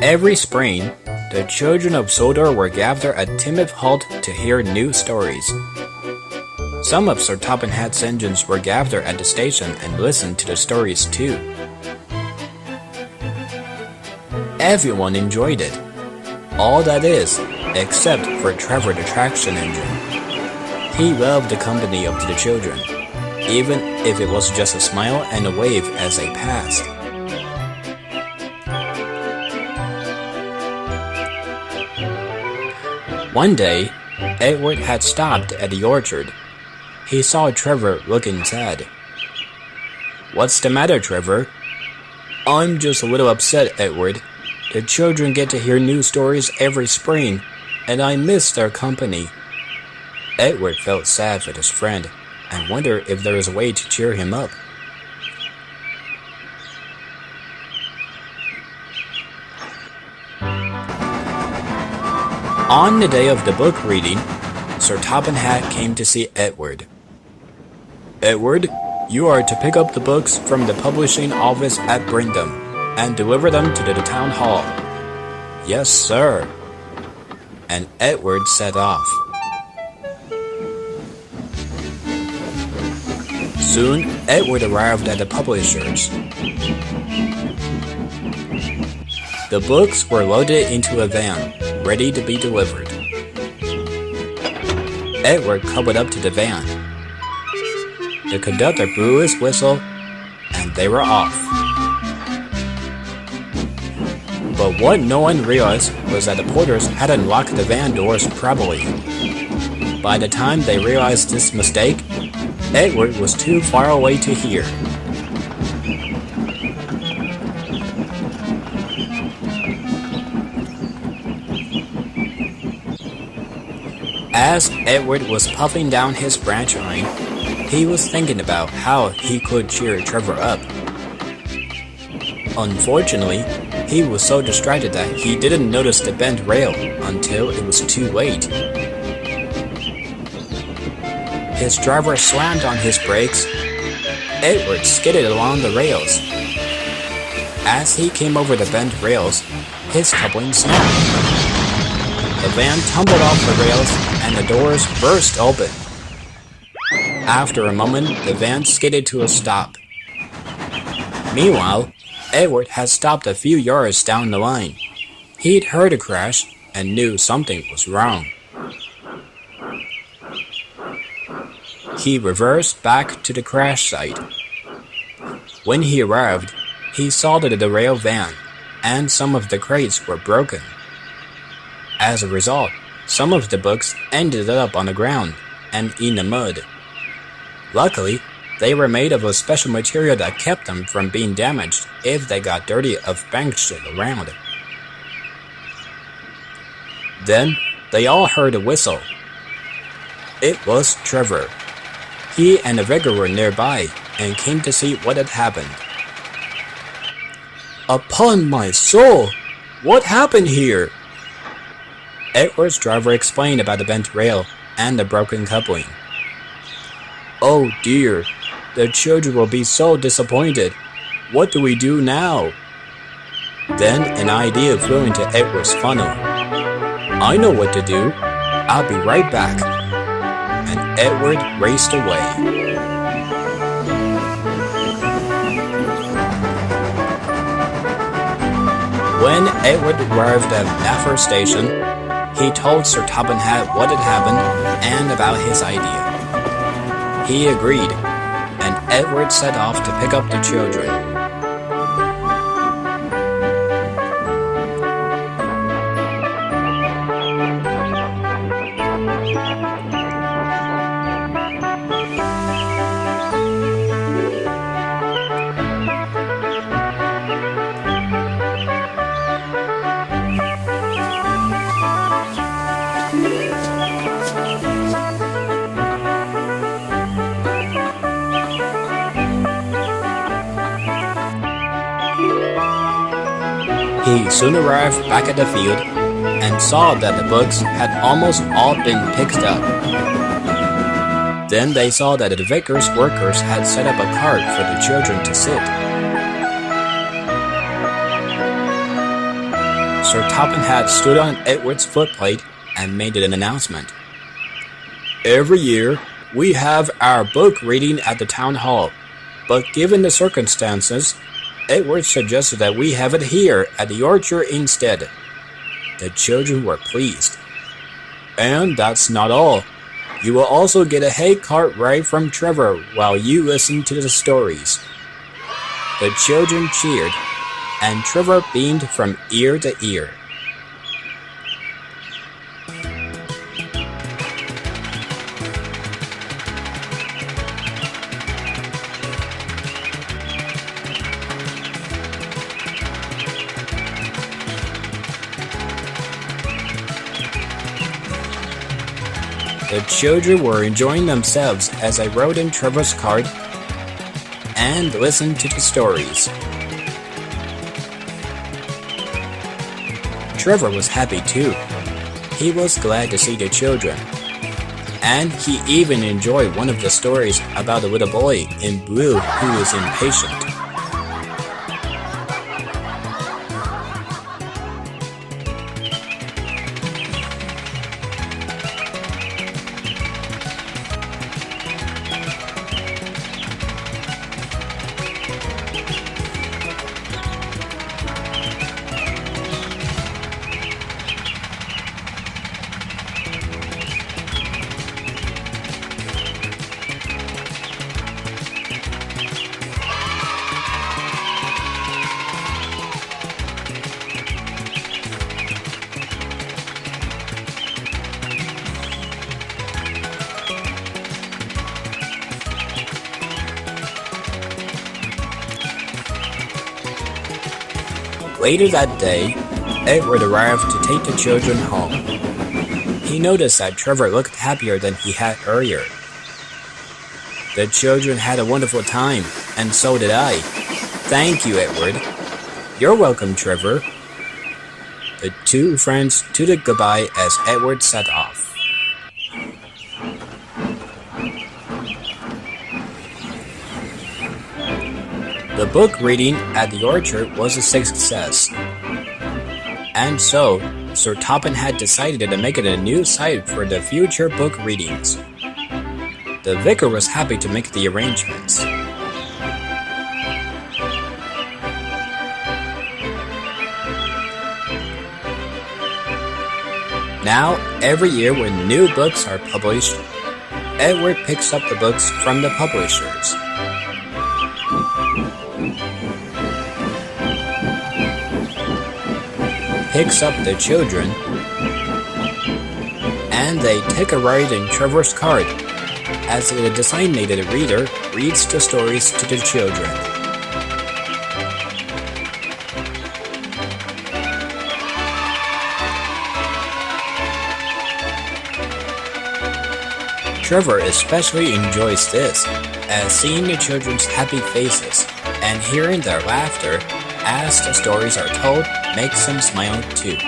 Every spring, the children of Sodor were gathered at Timoth Halt to hear new stories. Some of Sir Topham-Hatt's engines were gathered at the station and listened to the stories too. Everyone enjoyed it. All that is, except for Trevor the traction engine. He loved the company of the children, even if it was just a smile and a wave as they passed. One day, Edward had stopped at the orchard. He saw Trevor looking sad. "What's the matter, Trevor?" "I'm just a little upset, Edward. The children get to hear new stories every spring, and I miss their company." Edward felt sad for his friend and wondered if there was a way to cheer him up. On the day of the book reading, Sir Topham-Hatt came to see Edward. "Edward, you are to pick up the books from the publishing office at Brindham and deliver them to the town hall." "Yes, sir." And Edward set off. Soon, Edward arrived at the publishers. The books were loaded into a van, ready to be delivered. Edward coupled up to the van. The conductor blew his whistle, and they were off. But what no one realized was that the porters hadn't locked the van doors properly. By the time they realized this mistake, Edward was too far away to hear. As Edward was puffing down his branch line, he was thinking about how he could cheer Trevor up. Unfortunately, he was so distracted that he didn't notice the bent rail until it was too late. His driver slammed on his brakes. Edward skidded along the rails. As he came over the bent rails, his coupling snapped. The van tumbled off the rails and the doors burst open. After a moment, the van skidded to a stop. Meanwhile, Edward had stopped a few yards down the line. He'd heard a crash and knew something was wrong. He reversed back to the crash site. When he arrived, he saw the derailed van, and some of the crates were broken. As a result, some of the books ended up on the ground and in the mud. Luckily, they were made of a special material that kept them from being damaged if they got dirty or banged around. Then, they all heard a whistle. It was Trevor. He and the vicar were nearby and came to see what had happened. "Upon my soul! What happened here?" Edward's driver explained about the bent rail and the broken coupling. "Oh dear, the children will be so disappointed. What do we do now?" Then an idea flew into Edward's funnel. "I know what to do. I'll be right back." And Edward raced away. When Edward arrived at Naffer Station, he told Sir Topham-Hatt what had happened and about his idea. He agreed, and Edward set off to pick up the children. He soon arrived back at the field and saw that the books had almost all been picked up. Then they saw that the vicar's workers had set up a cart for the children to sit. Sir Topham stood on Edward's footplate and made an announcement. Every year, we have our book reading at the town hall, but given the circumstances, Edward suggested that we have it here at the orchard instead. The children were pleased. And that's not all. You will also get a hay cart ride from Trevor while you listen to the stories. The children cheered, and Trevor beamed from ear to ear. The children were enjoying themselves as I rode in Trevor's cart and listened to the stories. Trevor was happy too. He was glad to see the children. And he even enjoyed one of the stories about the little boy in blue who was impatient. Later that day, Edward arrived to take the children home. He noticed that Trevor looked happier than he had earlier. The children had a wonderful time, and so did I. Thank you, Edward. You're welcome, Trevor. The two friends tooted goodbye as Edward set off. The book reading at the orchard was a success. And so, Sir Topham had decided to make it a new site for the future book readings. The vicar was happy to make the arrangements. Now, every year when new books are published, Edward picks up the books from the publishers. Picks up the children, and they take a ride in Trevor's cart as the designated reader reads the stories to the children. Trevor especially enjoys this, as seeing the children's happy faces and hearing their laughter as the stories are told makes him smile too.